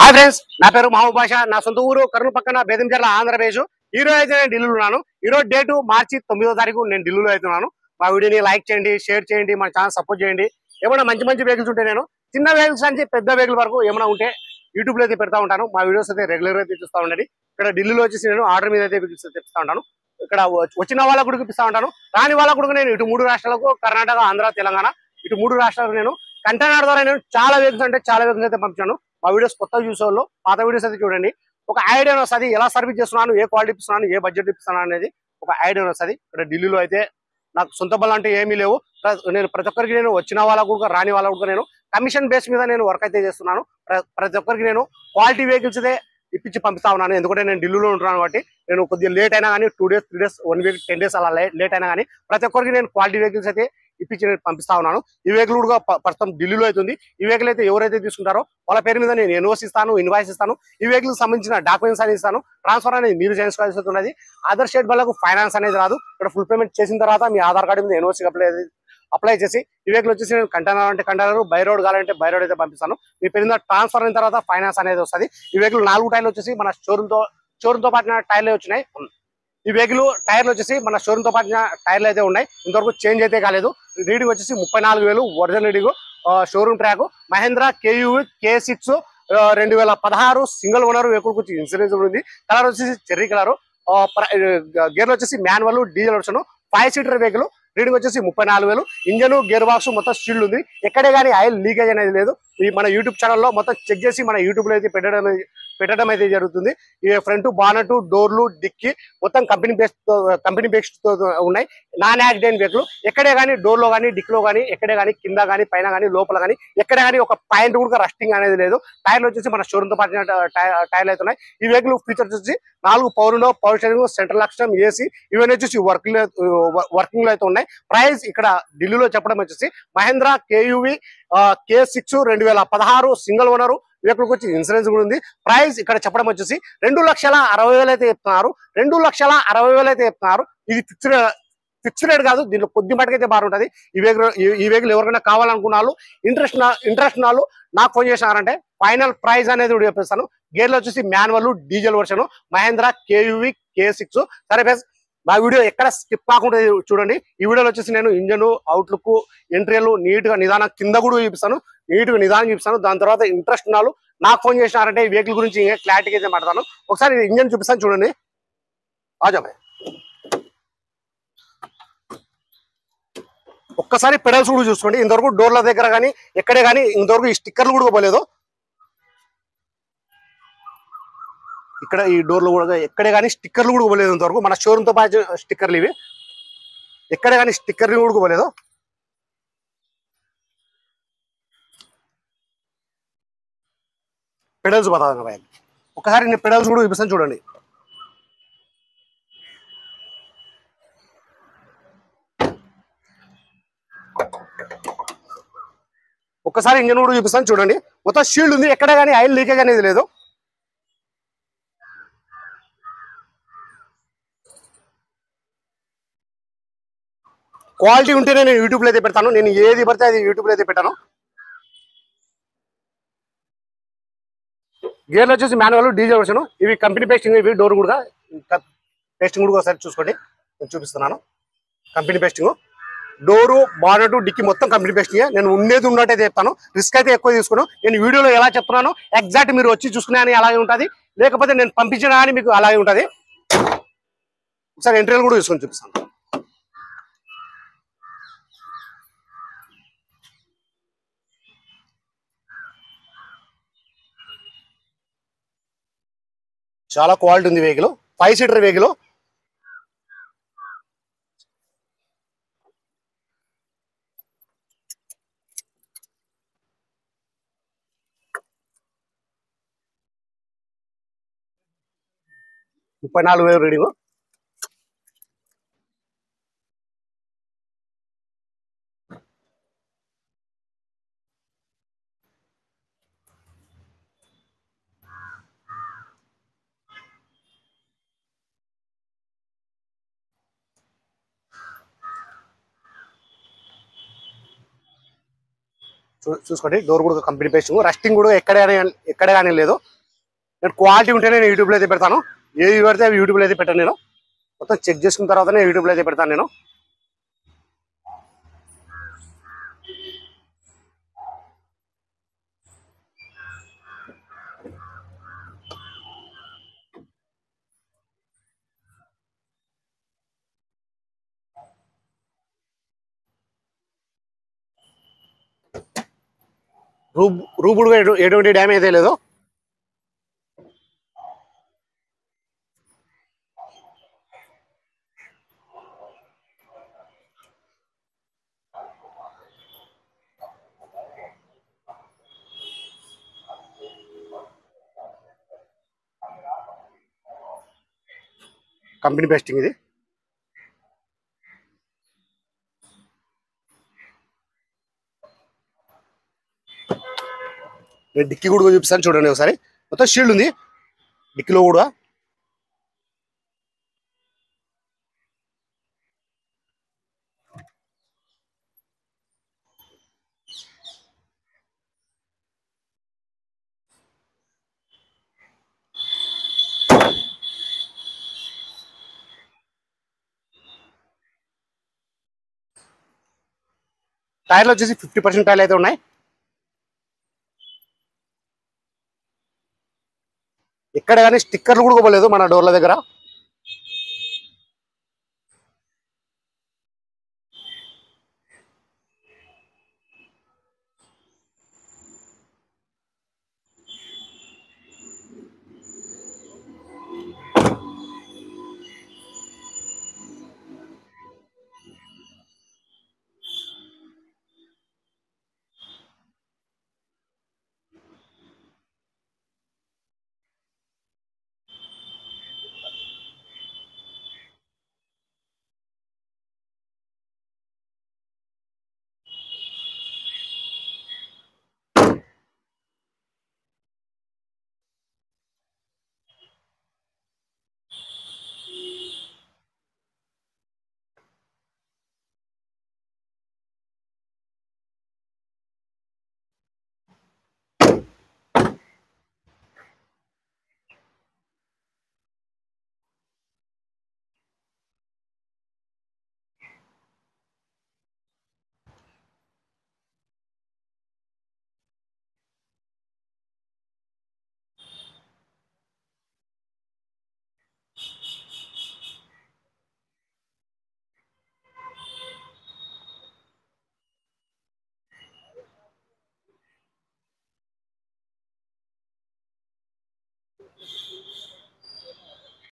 Hi friends, నా పేరు మహబూబ్ బాషా. నా సొంత ఊరు కర్నూలు పక్కన బేదంచెర్ల, ఆంధ్రప్రదేశ్. ఈ రోజు అయితే నేను ఢిల్లీలో ఉన్నాను. ఈ రోజు డేటు మార్చి 9వ తారీఖు నేను ఢిల్లీలో అవుతున్నాను. మా వీడియోని లైక్ చేయండి, షేర్ చేయండి, మన ఛానల్ సపోర్ట్ చేయండి. ఏమైనా మంచి మంచి వెహికల్స్ ఉంటే నేను చిన్న వెహికల్స్ నుంచి పెద్ద వెహికల్ వరకు ఏమైనా ఉంటే యూట్యూబ్ లో అయితే పెడతా ఉంటాను. మా వీడియోస్ అయితే రెగ్యులర్ గా చూస్తూ ఉండండి. ఇక్కడ ఢిల్లీలో వచ్చేసి నేను ఆర్డర్ మీద అయితే తెప్పిస్తా ఉంటాను. ఇక్కడ వచ్చిన వాళ్ళకు కూడా ఇప్పిస్తా ఉంటాను, రాని వాళ్ళకు కూడా నేను ఇటు 3 రాష్ట్రాలకు, కర్ణాటక, ఆంధ్ర, తెలంగాణ, ఇటు 3 రాష్ట్రాలకు నేను కంటైనర్ ద్వారా నేను చాలా వెహికల్స్ అయితే పంపించాను. మా వీడియోస్ కొత్తగా చూసే వాళ్ళు పాత వీడియోస్ అయితే చూడండి. ఒక ఐడియా వస్తుంది, ఎలా సర్వీస్ చేస్తున్నాను, ఏ క్వాలిటీ ఇస్తున్నాను, ఏ బడ్జెట్ ఇస్తున్నాను అనేది ఒక ఐడియా వస్తుంది. ఇక్కడ ఢిల్లీలో అయితే నాకు సొంత బలం అంటే ఏమీ లేవు. నేను ప్రతి ఒక్కరికి నేను వచ్చిన వాళ్ళకు కూడా రాని వాళ్ళకు కూడా నేను కమిషన్ బేస్ మీద నేను వర్క్ అయితే చేస్తున్నాను. ప్రతి ఒక్కరికి నేను క్వాలిటీ వెహికల్స్ అయితే ఇప్పించి పంపిస్తా ఉన్నాను. ఎందుకంటే నేను ఢిల్లీలో ఉంటున్నాను కాబట్టి నేను కొద్దిగా లేట్ అయినా కానీ 2 days 3 days 1 week 10 days అలా లేట్ అయినా కానీ ప్రతి ఒక్కరికి నేను క్వాలిటీ వెహికల్స్ అయితే ఇప్పించి నేను పంపిస్తా ఉన్నాను. ఈ వెహికల్ కూడా ప్రస్తుతం ఢిల్లీలో అవుతుంది. ఈ వెహికల్ అయితే ఎవరైతే తీసుకుంటారో వాళ్ళ పేరు మీద నేను ఎన్ఓసి ఇస్తాను, ఇన్వాయిస్ ఇస్తాను. ఈ వెహికల్ సంబంధించిన డాక్యుమెంట్స్ అనేది ఇస్తాను. ట్రాన్స్ఫర్ అనేది మీరు చేసుకోవాల్సి ఉన్నది. అదర్ స్టేట్ వాళ్ళకు ఫైనాన్స్ అనేది రాదు. ఇక్కడ ఫుల్ పేమెంట్ చేసిన తర్వాత మీ ఆధార్ కార్డు మీద ఎన్ఓసి అప్లై చేసి ఈ వెహికల్ వచ్చేసి నేను కంటైనర్ అంటే కంటైనర్, బై రోడ్ కావాలంటే బై రోడ్ అయితే పంపిస్తాను. మీ పేరు మీద ట్రాన్స్ఫర్ అయిన తర్వాత ఫైనాన్స్ అనేది వస్తుంది. ఈ వెహికల్ 4 టైర్లు వచ్చేసి మన షోరూమ్ తో పాటు టైర్లే వచ్చినాయి. ఈ వెహికల్ టైర్లు వచ్చేసి మన షోరూమ్ తో పాటు టైర్లు అయితే ఉన్నాయి. ఇంతవరకు చేంజ్ అయితే కాలేదు. రీడింగ్ వచ్చేసి 34,000 original reading. Showroom track Mahindra KUV K6 2016 single owner vehicle వచ్చి ఇన్సూరెన్స్ ఉంది. కలర్ వచ్చేసి చెర్రీ కలర్. గేర్లు వచ్చేసి manual, diesel version, 5 seater vehicle. Reading వచ్చేసి 34,000. ఇంజన్, గేర్ బాక్స్ మొత్తం స్టీల్ ఉంది. ఎక్కడే కానీ ఆయిల్ లీకేజ్ అనేది లేదు. ఈ మన యూట్యూబ్ ఛానల్లో మొత్తం చెక్ చేసి మన యూట్యూబ్ లో అయితే పెట్టడం అయితే జరుగుతుంది. ఈ ఫ్రంట్ బానెట్, డోర్లు, డిక్కి మొత్తం కంపెనీ బేస్డ్ తో ఉన్నాయి. Non accident vehicle. ఎక్కడే కానీ డోర్ లో కానీ, డిక్ లో కానీ, ఎక్కడే కానీ, కింద కానీ, పైన కానీ, లోపల కానీ ఎక్కడే కానీ ఒక పాయింట్ కూడా రస్టింగ్ అనేది లేదు. టైర్లు వచ్చేసి మన షోరూమ్ తో పాటు టైర్లు అయితే ఉన్నాయి. ఈ వెహికల్ ఫీచర్స్ వచ్చి 4 power steering, central lock, AC ఇవన్నీ వచ్చేసి వర్కింగ్ లో అయితే ఉన్నాయి. ప్రైస్ ఇక్కడ ఢిల్లీలో చెప్పడం వచ్చేసి Mahindra KUV K6 2016 single owner vehicle వచ్చి ఇన్సూరెన్స్ కూడా ఉంది. ప్రైస్ ఇక్కడ చెప్పడం వచ్చేసి 2,60,000 అయితే చెప్తున్నారు. 2,60,000 అయితే చెప్తున్నారు. ఇది ఫిక్స్డ్ రేట్ కాదు. దీంట్లో కొద్ది మటుకైతే బాగుంటుంది. ఈ వెహికల్ ఎవరికైనా కావాలనుకున్న వాళ్ళు ఇంట్రెస్ట్ వాళ్ళు నాకు ఫోన్ చేసినారంటే ఫైనల్ ప్రైస్ అనేది కూడా చెప్పేస్తాను. గేర్లు వచ్చేసి manual, diesel version, Mahindra KUV K6. సరే ఫ్రెండ్స్, మా వీడియో ఎక్కడ స్కిప్ కాకుండా చూడండి. ఈ వీడియోలో వచ్చేసి నేను ఇంజన్, అవుట్లుక్, ఎంట్రీలు నీట్ గా నిదానం కింద కూడా చూపిస్తాను. నీట్ గా నిదానం చూపిస్తాను. దాని తర్వాత ఇంట్రెస్ట్ ఉన్నాళ్ళు నాకు ఫోన్ చేసినారంటే ఈ వెహికల్ గురించి క్లారిటీగా అయితే మాట్లాడతాను. ఒకసారి ఇంజన్ చూపిస్తాను చూడండి. ఆజాబాయ్, ఒక్కసారి పెడల్స్ కూడా చూసుకోండి. ఇంతవరకు డోర్ల దగ్గర కానీ ఎక్కడే కానీ ఇంతవరకు ఈ స్టిక్కర్లు కూడా పోలేదు. ఇక్కడ ఈ డోర్లు కూడా ఎక్కడే కానీ స్టిక్కర్లు కూడా పోలేదు. ఇంతవరకు మన షోరూమ్ తో పాటు స్టిక్కర్లు ఇవి. ఎక్కడే కానీ స్టిక్కర్లు కూడా పోలేదు. పెడల్స్ పోతాను బాయ్. ఒకసారి నేను పెడల్స్ కూడా చూపిస్తాను చూడండి. ఒక్కసారి ఇంజన్ కూడా చూపిస్తాను చూడండి. మొత్తం షీల్డ్ ఉంది. ఎక్కడే కానీ ఆయిల్ లీకేజ్ అనేది లేదు. క్వాలిటీ ఉంటేనే నేను యూట్యూబ్లో అయితే పెడతాను. నేను ఏది పడితే అది యూట్యూబ్లో అయితే పెట్టాను. గేర్లు వచ్చేసి మాన్యువల్, డీజిల్ వర్షన్. ఇవి కంపెనీ పేస్టింగ్. ఇవి డోర్ కూడా పేస్టింగ్ కూడా ఒకసారి చూసుకోండి. నేను చూపిస్తున్నాను. Company pasting. Door, bonnet, dicky మొత్తం కంపెనీ పేస్టింగ్. నేను ఉండేది ఉన్నట్టు అయితే చెప్తాను. రిస్క్ అయితే ఎక్కువ తీసుకున్నాను. నేను వీడియోలో ఎలా చెప్తున్నాను ఎగ్జాక్ట్ మీరు వచ్చి చూసుకునే అని అలాగే ఉంటుంది. లేకపోతే నేను పంపించిన అని మీకు అలాగే ఉంటుంది. ఒకసారి ఎంట్రీలు కూడా చూసుకొని చూపిస్తాను. చాలా క్వాలిటీ ఉంది వెహికల్. 5 seater vehicle. $34,000 రీడింగ్. చూసుకోండి. డోర్ కూడా కంపెనీ పేస్టింగ్. రస్టింగ్ కూడా ఎక్కడ కానీ లేదు. నేను క్వాలిటీ ఉంటే నేను యూట్యూబ్లో అయితే పెడతాను. ఏవి పెడితే అవి యూట్యూబ్లో అయితే పెట్టాను. నేను మొత్తం చెక్ చేసుకున్న తర్వాతనే యూట్యూబ్లో అయితే పెడతాను నేను. రూబుడు ఎటువంటి డ్యామేజ్ అయితే లేదు. కంపెనీ బెస్టింగ్ ఇది. నేను డిక్కీ కూడా చూపిస్తాను చూడండి ఒకసారి. మొత్తం షీల్డ్ ఉంది డిక్కీలో కూడా. టైర్లు వచ్చేసి 50% టైర్లు అయితే ఉన్నాయి. ఇక్కడ కానీ స్టిక్కర్లు కూడా ఇవ్వలేదు మన డోర్ల దగ్గర.